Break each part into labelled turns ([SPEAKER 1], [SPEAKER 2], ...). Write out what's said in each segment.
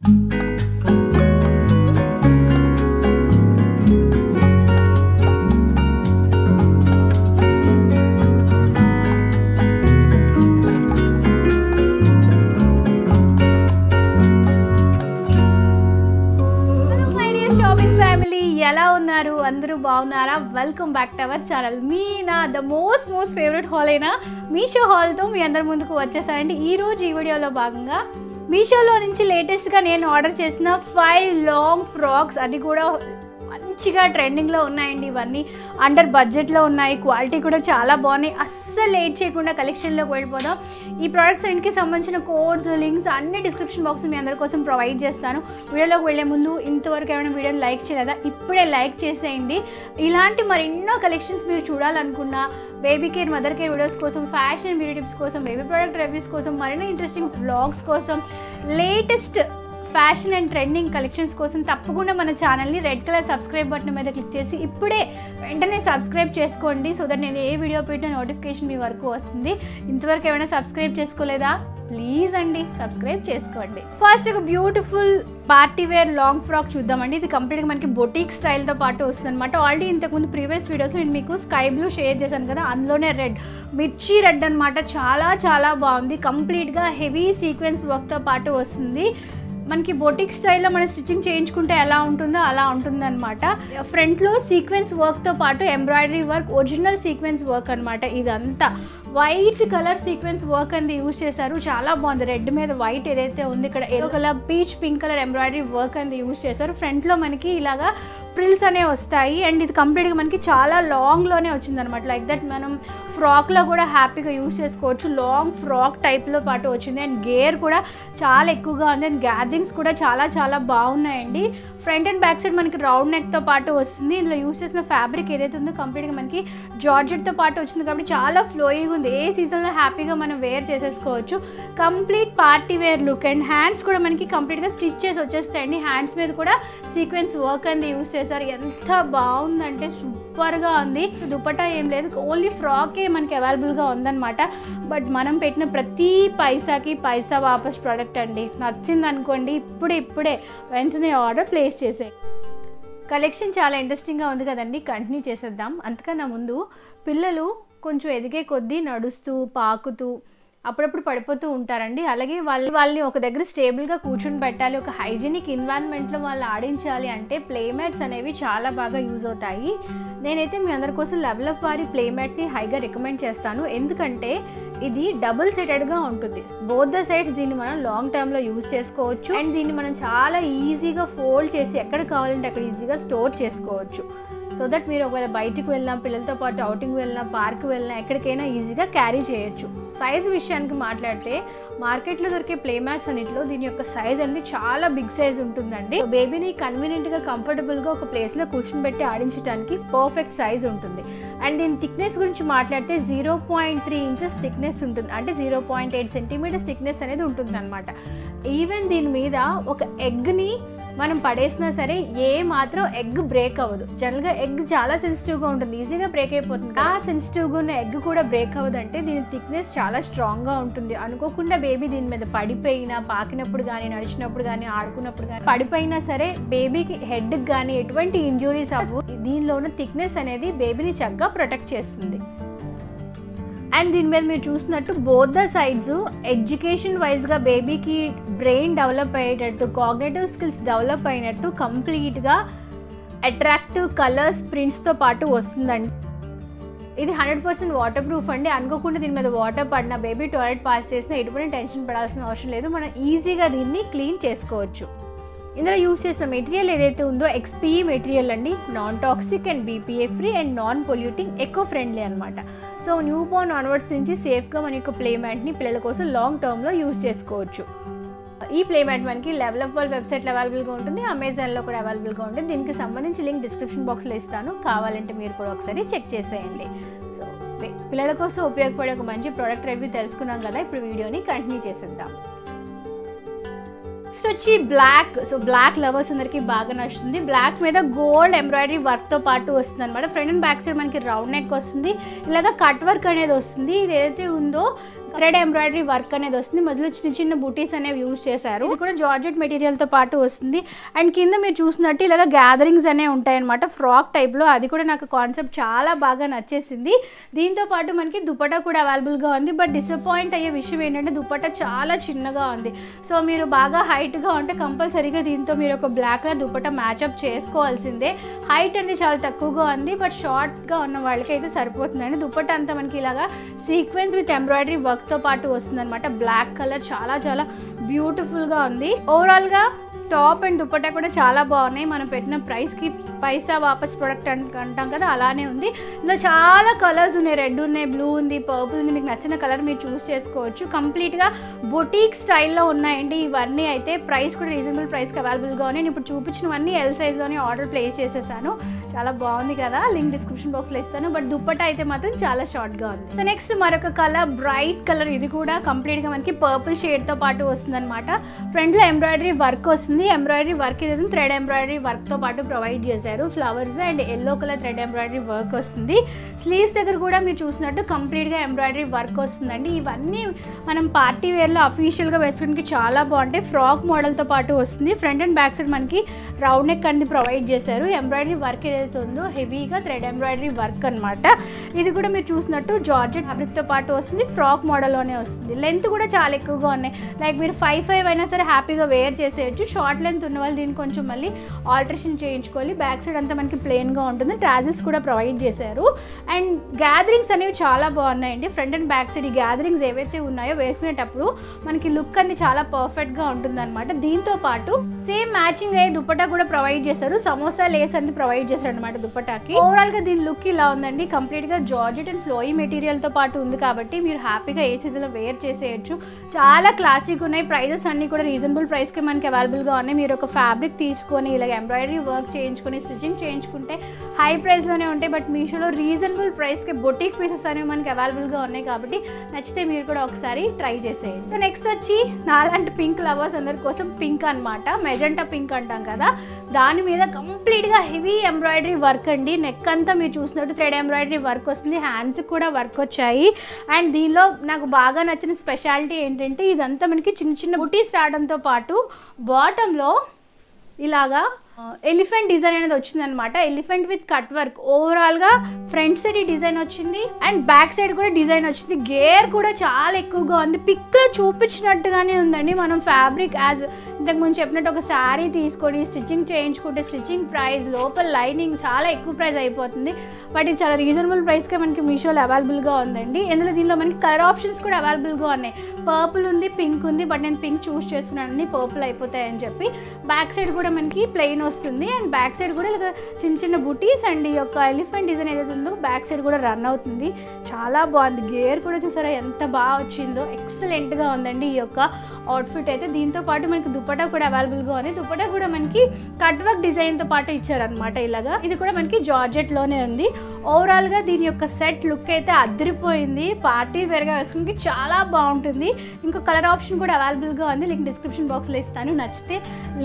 [SPEAKER 1] ఎలా ఉన్నారు అందరూ బాగున్నారా? Welcome back to our channel. నా ద మోస్ట్ ఫేవరెట్ హాల్ అయినా మీషో హాల్తో మీ అందరి ముందుకు వచ్చేసానండి. ఈరోజు ఈ వీడియోలో భాగంగా మీషోలో నుంచి లేటెస్ట్గా నేను ఆర్డర్ చేసిన 5 లాంగ్ ఫ్రాక్స్, అది కూడా మంచిగా ట్రెండింగ్లో ఉన్నాయండి. ఇవన్నీ అండర్ బడ్జెట్లో ఉన్నాయి, క్వాలిటీ కూడా చాలా బాగున్నాయి. అస్సలు లేట్ చేయకుండా కలెక్షన్లోకి వెళ్ళిపోదాం. ఈ ప్రోడక్ట్స్ అన్నిటికి సంబంధించిన కోడ్స్, లింక్స్ అన్ని డిస్క్రిప్షన్ బాక్స్ మీ అందరి కోసం ప్రొవైడ్ చేస్తాను. వీడియోలోకి వెళ్ళే ముందు ఇంతవరకు ఏమైనా వీడియోని లైక్ చేయలేదా? ఇప్పుడే లైక్ చేసేయండి. ఇలాంటి మరెన్నో కలెక్షన్స్ మీరు చూడాలనుకున్నా, baby care, mother care videos కోసం, ఫ్యాషన్ బ్యూటీ టిప్స్ కోసం, బేబీ ప్రోడక్ట్ రివ్యూస్ కోసం, మరెన్నో ఇంట్రెస్టింగ్ వ్లాగ్స్ కోసం, latest fashion and trending collections కోసం తప్పకుండా మన ఛానల్ని రెడ్ కలర్ సబ్స్క్రైబ్ బటన్ మీద క్లిక్ చేసి ఇప్పుడే వెంటనే సబ్స్క్రైబ్ చేసుకోండి. సో దట్ నేను ఏ వీడియో పెట్టిన నోటిఫికేషన్ మీ వరకు వస్తుంది. ఇంతవరకు ఏమైనా సబ్స్క్రైబ్ చేసుకోలేదా? ప్లీజ్ అండి సబ్స్క్రైబ్ చేసుకోండి. ఫస్ట్ ఒక beautiful party wear long frock చూద్దామండి. ఇది కంప్లీట్గా మనకి బొటిక్ స్టైల్తో పాటు వస్తుంది అనమాట. ఆల్రెడీ ఇంతకుముందు ప్రీవియస్ వీడియోస్లో నేను మీకు స్కై బ్లూ షేర్ చేశాను కదా, అందులోనే రెడ్, మిర్చి రెడ్ అనమాట. చాలా బాగుంది. కంప్లీట్గా హెవీ సీక్వెన్స్ వర్క్తో పాటు వస్తుంది. మనకి బొటిక్ స్టైల్లో మనం స్టిచ్చింగ్ చేయించుకుంటే ఎలా ఉంటుందో అలా ఉంటుందన్నమాట. ఫ్రంట్లో సీక్వెన్స్ వర్క్తో పాటు embroidery work, original sequence work అనమాట. ఇదంతా వైట్ కలర్ సీక్వెన్స్ వర్క్ అనేది యూజ్ చేశారు. చాలా బాగుంది. రెడ్ మీద వైట్ ఏదైతే ఉంది, ఇక్కడ yellow colour, peach pink colour embroidery work అనేది యూజ్ చేశారు. ఫ్రంట్లో మనకి ఇలాగా ప్రిల్స్ అనేవి వస్తాయి. అండ్ ఇది కంప్లీట్గా మనకి చాలా లాంగ్లోనే వచ్చిందనమాట. లైక్ దట్ మనం ఫ్రాక్లో కూడా హ్యాపీగా యూజ్ చేసుకోవచ్చు. లాంగ్ ఫ్రాక్ టైప్లో పాటు వచ్చింది. అండ్ గేర్ కూడా చాలా ఎక్కువగా ఉంది. అండ్ గ్యాదరింగ్స్ కూడా చాలా బాగున్నాయండి. ఫ్రంట్ అండ్ బ్యాక్ సైడ్ మనకి రౌండ్ నెక్తో పాటు వస్తుంది. ఇందులో యూజ్ చేసిన ఫ్యాబ్రిక్ ఏదైతే ఉందో కంప్లీట్గా మనకి జార్జెట్తో పాటు వచ్చింది కాబట్టి చాలా ఫ్లోయింగ్ ఉంది. ఏ సీజన్లో హ్యాపీగా మనం వేర్ చేసేసుకోవచ్చు. Complete party wear look. And hands కూడా మనకి కంప్లీట్గా స్టిచ్ చేసి వచ్చేస్తాయండి. హ్యాండ్స్ మీద కూడా సీక్వెన్స్ వర్క్ అనేది యూజ్ చేశారు. ఎంత బాగుందంటే సూపర్గా ఉంది. దుపట్టా ఏం లేదు, ఓన్లీ ఫ్రాకే మనకి అవైలబుల్గా ఉందన్నమాట. బట్ మనం పెట్టిన ప్రతి పైసాకి పైసా వాపస్ ప్రోడక్ట్ అండి. నచ్చింది అనుకోండి, ఇప్పుడే వెంటనే ఆర్డర్ ప్లేస్ చేసే. కలెక్షన్ చాలా ఇంట్రెస్టింగ్గా ఉంది కదండి, కంటిన్యూ చేసేద్దాం. అంతకన్నా ముందు పిల్లలు కొంచెం ఎదిగే కొద్దీ నడుస్తూ పాకుతూ అప్పుడప్పుడు పడిపోతూ ఉంటారండి. అలాగే వాళ్ళని ఒక దగ్గర స్టేబుల్గా కూర్చొని పెట్టాలి, ఒక హైజీనిక్ ఎన్వైరన్మెంట్లో వాళ్ళు ఆడించాలి అంటే ప్లేమ్యాట్స్ అనేవి చాలా బాగా యూజ్ అవుతాయి. నేనైతే మీ అందరి కోసం లెవెల్ అప్ వారి ప్లేమ్యాట్ని హైగా రికమెండ్ చేస్తాను. ఎందుకంటే ఇది డబుల్ సైడెడ్గా ఉంటుంది. బోత్ ద సైడ్స్ దీన్ని మనం లాంగ్ టర్మ్లో యూజ్ చేసుకోవచ్చు. అండ్ దీన్ని మనం చాలా ఈజీగా ఫోల్డ్ చేసి ఎక్కడ కావాలంటే అక్కడ ఈజీగా స్టోర్ చేసుకోవచ్చు. సో దట్ మీరు ఒకవేళ బయటకు వెళ్ళినా, పిల్లలతో పాటు అవుటింగ్ వెళ్ళినా, పార్క్ వెళ్ళినా, ఎక్కడికైనా ఈజీగా క్యారీ చేయొచ్చు. సైజ్ విషయానికి మాట్లాడితే మార్కెట్లో దొరికే ప్లేమ్యాట్స్ అన్నింటిలో దీని యొక్క సైజ్ అనేది చాలా బిగ్ సైజ్ ఉంటుందండి. సో బేబీని కన్వీనియంట్గా, కంఫర్టబుల్గా ఒక ప్లేస్లో కూర్చుని పెట్టి ఆడించడానికి పర్ఫెక్ట్ సైజ్ ఉంటుంది. అండ్ దీని థిక్నెస్ గురించి మాట్లాడితే 0.3 ఇంచెస్ థిక్నెస్ ఉంటుంది. అంటే 0.8 సెంటీమీటర్స్ థిక్నెస్ అనేది ఉంటుంది అనమాట. ఈవెన్ దీని మీద ఒక ఎగ్ని మనం పడేసినా సరే ఏ మాత్రం ఎగ్ బ్రేక్ అవ్వదు. జనరల్గా ఎగ్ చాలా సెన్సిటివ్గా ఉంటుంది, ఈజీగా బ్రేక్ అయిపోతుంది. ఆ సెన్సిటివ్గా ఉన్న ఎగ్ కూడా బ్రేక్ అవ్వదు. అంటే దీని థిక్నెస్ చాలా స్ట్రాంగ్గా ఉంటుంది. అనుకోకుండా బేబీ దీని మీద పడిపోయినా, పాకినప్పుడు కానీ, నడిచినప్పుడు కానీ, ఆడుకున్నప్పుడు కానీ పడిపోయినా సరే బేబీకి హెడ్కి కానీ ఎటువంటి ఇంజురీస్ అవ్వవు. దీనిలో ఉన్న థిక్నెస్ అనేది బేబీని చక్కగా ప్రొటెక్ట్ చేస్తుంది. అండ్ దీని మీద మీరు చూసినట్టు బోత్ ద సైడ్స్ ఎడ్యుకేషన్ వైజ్గా బేబీకి బ్రెయిన్ డెవలప్ అయ్యేటట్టు, కాగ్నిటివ్ స్కిల్స్ డెవలప్ అయినట్టు కంప్లీట్గా అట్రాక్టివ్ కలర్స్, ప్రింట్స్తో పాటు వస్తుందండి. ఇది 100% వాటర్ ప్రూఫ్ అండి. అనుకోకుండా దీని మీద వాటర్ పడినా, బేబీ టాయిలెట్ పాస్ చేసినా ఎటువంటి టెన్షన్ పడాల్సిన అవసరం లేదు. మనం ఈజీగా దీన్ని క్లీన్ చేసుకోవచ్చు. ఇందులో యూజ్ చేసిన మెటీరియల్ ఏదైతే ఉందో XPE మెటీరియల్ అండి. Non toxic and BPA free and non polluting, eco friendly అనమాట. సో న్యూ బోర్న్ ఆన్వర్డ్స్ నుంచి సేఫ్గా మన యొక్క ప్లేమ్యాట్ని పిల్లల కోసం లాంగ్ టర్మ్లో యూజ్ చేసుకోవచ్చు. ఈ ప్లేమ్యాట్ మనకి లెవెల్ అప్ వరల్డ్ వెబ్సైట్లో అవైలబుల్గా ఉంటుంది, అమెజాన్లో కూడా అవైలబుల్గా ఉంటుంది. దీనికి సంబంధించి లింక్ డిస్క్రిప్షన్ బాక్స్లో ఇస్తాను, కావాలంటే మీరు కూడా ఒకసారి చెక్ చేసేయండి. సో పిల్లల కోసం ఉపయోగపడే ఒక మంచి ప్రోడక్ట్ రివ్యూ తెలుసుకున్నాం కదా, ఇప్పుడు వీడియోని కంటిన్యూ చేసేద్దాం. నెక్స్ట్ వచ్చి బ్లాక్. సో బ్లాక్ లవర్స్ అందరికీ బాగా నచ్చుతుంది. బ్లాక్ మీద గోల్డ్ ఎంబ్రాయిడరీ వర్క్తో పాటు వస్తుంది అనమాట. ఫ్రంట్ అండ్ బ్యాక్ సైడ్ మనకి రౌండ్ నెక్ వస్తుంది. ఇలాగా కట్ వర్క్ అనేది వస్తుంది. ఇది ఏదైతే ఉందో థ్రెడ్ ఎంబ్రాయిడరీ వర్క్ అనేది వస్తుంది, మధ్యలో చిన్న చిన్న బూటీస్ అనేవి యూజ్ చేశారు. ఇది కూడా జార్జెట్ మెటీరియల్తో పాటు వస్తుంది. అండ్ కింద మీరు చూసినట్టు ఇలాగ గ్యాదరింగ్స్ అనేవి ఉంటాయన్నమాట ఫ్రాక్ టైప్లో. అది కూడా నాకు కాన్సెప్ట్ చాలా బాగా నచ్చేసింది. దీంతో పాటు మనకి దుపట్టా కూడా అవైలబుల్గా ఉంది. బట్ డిసప్పాయింట్ అయ్యే విషయం ఏంటంటే దుపట్టా చాలా చిన్నగా ఉంది. సో మీరు బాగా హైట్గా ఉంటే కంపల్సరీగా దీంతో మీరు ఒక బ్లాక్ కలర్ దుపట్టా మ్యాచ్అప్ చేసుకోవాల్సిందే. హైట్ అనేది చాలా తక్కువగా ఉంది, బట్ షార్ట్గా ఉన్న వాళ్ళకి అయితే సరిపోతుందండి. దుపట్టా అంతా మనకి ఇలాగా సీక్వెన్స్ విత్ ఎంబ్రాయిడరీ వర్క్తో పాటు వస్తుందన్నమాట. బ్లాక్ కలర్ చాలా చాలా బ్యూటిఫుల్గా ఉంది. ఓవరాల్గా టాప్ అండ్ దుపట్టా కూడా చాలా బాగున్నాయి. మనం పెట్టిన ప్రైస్కి పైసా వాపస్ ప్రోడక్ట్ అంటాం కదా, అలానే ఉంది. ఇందులో చాలా కలర్స్ ఉన్నాయి, రెడ్ ఉన్నాయి, బ్లూ ఉంది, పర్పుల్ ఉంది. మీకు నచ్చిన కలర్ మీరు చూస్ చేసుకోవచ్చు. కంప్లీట్గా బొటీక్ స్టైల్లో ఉన్నాయండి ఇవన్నీ. అయితే ప్రైస్ కూడా రీజనబుల్ ప్రైస్కి అవైలబుల్గా ఉన్నాయి. నేను ఇప్పుడు చూపించినవన్నీ ఎల్ సైజ్లోనే ఆర్డర్ ప్లేస్ చేసేసాను. చాలా బాగుంది కదా, లింక్ డిస్క్రిప్షన్ బాక్స్లో ఇస్తాను. బట్ దుపట్టా అయితే మాత్రం చాలా షార్ట్గా ఉంది. సో నెక్స్ట్ మరొక కలర్, బ్రైట్ కలర్. ఇది కూడా కంప్లీట్గా మనకి పర్పుల్ షేడ్తో పాటు వస్తుంది అనమాట. ఫ్రంట్లో ఎంబ్రాయిడరీ వర్క్ వస్తుంది. ఎంబ్రాయిడరీ వర్క్ ఇది థ్రెడ్ ఎంబ్రాయిడరీ వర్క్తో పాటు ప్రొవైడ్ చేశారు. Flowers and yellow colour thread embroidery work వస్తుంది. స్లీవ్స్ దగ్గర కూడా మీరు చూసినట్టు కంప్లీట్గా ఎంబ్రాయిడరీ వర్క్ వస్తుందండి. ఇవన్నీ మనం పార్టీ వేర్లో అఫీషియల్గా వేసుకోవడానికి చాలా బాగుంటాయి. ఫ్రాక్ మోడల్తో పాటు వస్తుంది. ఫ్రంట్ అండ్ బ్యాక్ సైడ్ మనకి రౌండ్ నెక్ అనేది ప్రొవైడ్ చేశారు. ఎంబ్రాయిడరీ వర్క్ ఏదైతే ఉందో హెవీగా థ్రెడ్ ఎంబ్రాయిడరీ వర్క్ అనమాట. ఇది కూడా మీరు చూసినట్టు జార్జెట్ ఫ్యాబ్రిక్తో పాటు వస్తుంది. ఫ్రాక్ మోడల్లోనే వస్తుంది. లెంత్ కూడా చాలా ఎక్కువగా ఉన్నాయి. లైక్ మీరు 5'5" అయినా సరే హ్యాపీగా వేర్ చేసేయచ్చు. షార్ట్ లెంత్ ఉన్న వాళ్ళు దీన్ని కొంచెం మళ్ళీ ఆల్టరేషన్ చేయించుకోవాలి. బ్యాక్ సైడ్ అంతా మనకి ప్లెయిన్గా ఉంటుంది. టాజిల్స్ కూడా ప్రొవైడ్ చేశారు. అండ్ గ్యాదరింగ్స్ అనేవి చాలా బాగున్నాయండి. ఫ్రంట్ అండ్ బ్యాక్ సైడ్ ఈ గ్యాదరింగ్స్ ఏవైతే ఉన్నాయో వేసుకునేటప్పుడు మనకి లుక్ అనేది చాలా పర్ఫెక్ట్గా ఉంటుంది అనమాట. దీంతో పాటు సేమ్ మ్యాచింగ్ అయ్యే దుపట్టా కూడా ప్రొవైడ్ చేశారు. సమోసా లేస్ అనేది ప్రొవైడ్ చేశారు అనమాట దుపట్టాకి. ఓవరాల్గా దీని లుక్ ఇలా ఉందండి. కంప్లీట్గా జార్జెట్ అండ్ ఫ్లోయీ మెటీరియల్తో పాటు ఉంది కాబట్టి మీరు హ్యాపీగా ఏ సీజన్లో వేర్ చేసేయచ్చు. చాలా క్లాసిక్ ఉన్నాయి. ప్రైజెస్ అన్నీ కూడా రీజనబుల్ ప్రైస్కి మనకి అవైలబుల్గా ఉన్నాయి. మీరు ఒక ఫ్యాబ్రిక్ తీసుకొని ఇలాగ ఎంబ్రాయిడరీ వర్క్ చేయించుకొని స్టిచింగ్ చేయించుకుంటే హై ప్రైస్లోనే ఉంటాయి. బట్ మీషోలో రీజనబుల్ ప్రైస్కి బొటిక్ పీసెస్ అనేవి మనకి అవైలబుల్గా ఉన్నాయి కాబట్టి నచ్చితే మీరు కూడా ఒకసారి ట్రై చేసేయండి. సో నెక్స్ట్ వచ్చి నాలాంటి పింక్ లవర్స్ అందరి కోసం పింక్ అనమాట. మెజెంటా పింక్ అంటాం కదా, దాని మీద కంప్లీట్గా హెవీ ఎంబ్రాయిడరీ వర్క్ అండి. నెక్ అంతా మీరు చూసినట్టు థ్రెడ్ ఎంబ్రాయిడరీ వర్క్ వస్తుంది. హ్యాండ్స్కి కూడా వర్క్ వచ్చాయి. అండ్ దీనిలో నాకు బాగా నచ్చిన స్పెషాలిటీ ఏంటంటే ఇదంతా మనకి చిన్న చిన్న బుటీస్ రావడంతో పాటు బాటంలో ఇలాగా ఎలిఫెంట్ డిజైన్ అనేది వచ్చింది అనమాట. Elephant with cut work. ఓవరాల్గా ఫ్రంట్ సైడ్ ఈ డిజైన్ వచ్చింది అండ్ బ్యాక్ సైడ్ కూడా డిజైన్ వచ్చింది. గేర్ కూడా చాలా ఎక్కువగా ఉంది. పిక్ చూపించినట్టుగానే ఉందండి. మనం ఫ్యాబ్రిక్ యాజ్ ఇంతకుముందు చెప్పినట్టు ఒక శారీ తీసుకొని స్టిచ్చింగ్ చేయించుకుంటే స్టిచ్చింగ్ ప్రైస్ లోపల లైనింగ్ చాలా ఎక్కువ ప్రైస్ అయిపోతుంది. బట్ ఇది చాలా రీజనబుల్ ప్రైస్కే మనకి మీషోలో అవైలబుల్గా ఉందండి. ఎందులో దీనిలో మనకి కలర్ ఆప్షన్స్ కూడా అవైలబుల్గా ఉన్నాయి. పర్పుల్ ఉంది, పింక్ ఉంది. బట్ నేను పింక్ చూస్ చేస్తున్నానండి, పర్పుల్ అయిపోతాయని చెప్పి. బ్యాక్ సైడ్ కూడా మనకి ప్లెయిన్ వస్తుంది అండ్ బ్యాక్ సైడ్ కూడా ఇలా చిన్న చిన్న బుటీస్ అండ్ ఈ యొక్క ఎలిఫెంట్ డిజైన్ ఏదైతే ఉందో బ్యాక్ సైడ్ కూడా రన్ అవుతుంది. చాలా బాగుంది. గేర్ కూడా చూసారా ఎంత బాగా వచ్చిందో, ఎక్సలెంట్గా ఉందండి ఈ యొక్క అవుట్ఫిట్ అయితే. దీంతో పాటు మనకి దుపట్టా కూడా అవైలబుల్గా ఉంది. దుపట్టా కూడా మనకి కట్ వర్క్ డిజైన్తో పాటు ఇచ్చారనమాట ఇలాగా. ఇది కూడా మనకి జార్జెట్లోనే ఉంది. ఓవరాల్గా దీని యొక్క సెట్ లుక్ అయితే అదిరిపోయింది. పార్టీ వేర్గా వేసుకుని చాలా బాగుంటుంది. ఇంకో కలర్ ఆప్షన్ కూడా అవైలబుల్గా ఉంది. లింక్ డిస్క్రిప్షన్ బాక్స్లో ఇస్తాను. నచ్చితే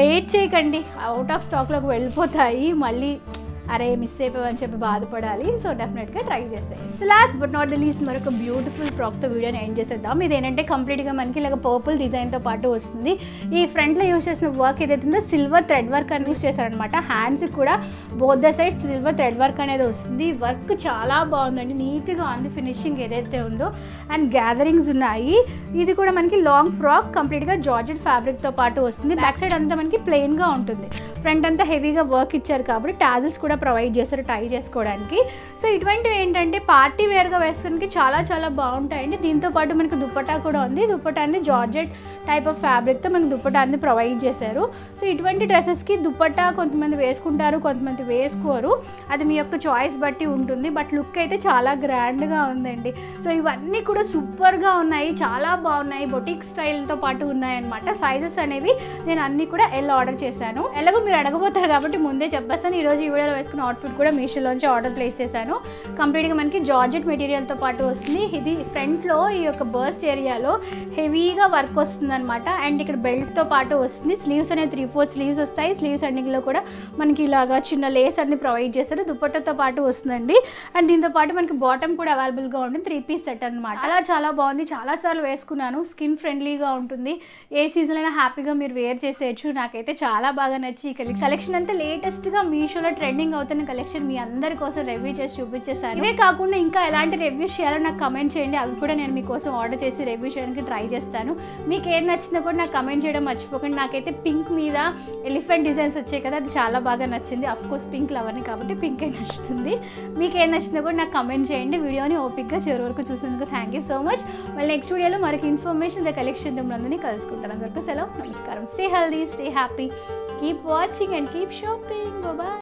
[SPEAKER 1] లేట్ చేయకండి, అవుట్ ఆఫ్ స్టాక్లోకి వెళ్ళిపోతాయి. మళ్ళీ అరే మిస్ అయిపోయామని చెప్పి బాధపడాలి. సో డెఫినెట్గా ట్రై చేస్తాయి. So last but not the least మరొక బ్యూటిఫుల్ ఫ్రాక్తో వీడియోని ఎండ్ చేసేద్దాం. ఇది ఏంటంటే కంప్లీట్గా మనకి ఇలాగ పర్పుల్ డిజైన్తో పాటు వస్తుంది. ఈ ఫ్రంట్లో యూజ్ చేసిన వర్క్ ఏదైతే ఉందో సిల్వర్ థ్రెడ్ వర్క్ అని యూజ్ చేశారనమాట. హ్యాండ్స్కి కూడా both the side silver thread work అనేది వస్తుంది. వర్క్ చాలా బాగుందండి, నీట్గా ఉంది ఫినిషింగ్ ఏదైతే ఉందో. అండ్ గ్యాదరింగ్స్ ఉన్నాయి. ఇది కూడా మనకి లాంగ్ ఫ్రాక్ కంప్లీట్గా జార్జెట్ ఫ్యాబ్రిక్తో పాటు వస్తుంది. బ్యాక్ సైడ్ అంతా మనకి ప్లెయిన్గా ఉంటుంది. ఫ్రంట్ అంతా హెవీగా వర్క్ ఇచ్చారు కాబట్టి టాజిల్స్ కూడా ప్రొవైడ్ చేస్తారు టై చేసుకోవడానికి. సో ఇటువంటివి ఏంటంటే పార్టీ వేర్గా వేసుకోవడానికి చాలా చాలా బాగుంటాయండి. దీంతో పాటు మనకి దుపట్టా కూడా ఉంది. దుపట్టాన్ని జార్జెట్ టైప్ ఆఫ్ ఫ్యాబ్రిక్తో మనకి దుపట్టాన్ని ప్రొవైడ్ చేశారు. సో ఇటువంటి డ్రెస్సెస్కి దుపట్టా కొంతమంది వేసుకుంటారు, కొంతమంది వేసుకోరు. అది మీ యొక్క చాయిస్ బట్టి ఉంటుంది. బట్ లుక్ అయితే చాలా గ్రాండ్గా ఉందండి. సో ఇవన్నీ కూడా సూపర్గా ఉన్నాయి, చాలా బాగున్నాయి. బొటిక్ స్టైల్తో పాటు ఉన్నాయన్నమాట. సైజెస్ అనేవి నేను అన్నీ కూడా ఎల్ ఆర్డర్ చేశాను. ఎలాగో మీరు అడగబోతారు కాబట్టి ముందే చెప్పేస్తాను. ఈరోజు ఈ వీడియోలో వేసుకున్న అవుట్ఫిట్ కూడా మీషోలోంచి ఆర్డర్ ప్లేస్ చేశాను. కంప్లీట్గా మనకి జార్జెట్ మెటీరియల్తో పాటు వస్తుంది. ఇది ఫ్రంట్లో ఈ యొక్క బర్స్ట్ ఏరియాలో హెవీగా వర్క్ వస్తుంది వస్తుందన్నమాట. అండ్ ఇక్కడ బెల్ట్తో పాటు వస్తుంది. స్లీవ్స్ అనేవి 3/4 స్లీవ్స్ వస్తాయి. స్లీవ్స్ ఎండింగ్లో కూడా మనకి ఇలాగా చిన్న లేస్ అన్ని ప్రొవైడ్ చేస్తారు. దుపట్టాతో పాటు వస్తుందండి. అండ్ దీంతో పాటు మనకి బాటమ్ కూడా అవైలబుల్గా ఉంటుంది. 3-piece సెట్ అనమాట. అలా చాలా బాగుంది. చాలాసార్లు వేసుకున్నాను. స్కిన్ ఫ్రెండ్లీగా ఉంటుంది. ఏ సీజన్ అయినా హ్యాపీగా మీరు వేర్ చేసేయచ్చు. నాకైతే చాలా బాగా నచ్చి ఈ కలెక్షన్ అంతా లేటెస్ట్గా మీషోలో ట్రెండింగ్ అవుతున్న కలెక్షన్ మీ అందరి కోసం రివ్యూ చేసి చూపించేసాను. ఇవే కాకుండా ఇంకా ఎలాంటి రివ్యూస్ చేయాలో నాకు కమెంట్ చేయండి. అవి కూడా నేను మీకోసం ఆర్డర్ చేసి రివ్యూ చేయడానికి ట్రై చేస్తాను. మీకు ఏం నచ్చిందో కూడా నాకు కమెంట్ చేయడం మర్చిపోకండి. నాకైతే పింక్ మీద ఎలిఫెంట్ డిజైన్స్ వచ్చాయి కదా, అది చాలా బాగా నచ్చింది. అఫ్కోర్స్ పింక్ లవర్ని కాబట్టి పింకే నచ్చుతుంది. మీకు ఏం నచ్చిందో కూడా నాకు కమెంట్ చేయండి. వీడియోని ఓపిక్గా చివరి వరకు చూసినందుకు థ్యాంక్ యూ సో మచ్. మళ్ళీ నెక్స్ట్ వీడియోలో మరొక ఇన్ఫర్మేషన్ కలెక్షన్ అందరినీ కలుసుకుంటాను. అందరికీ సెలవు, నమస్కారం. Stay healthy, stay happy, keep watching and keep shopping. Bye.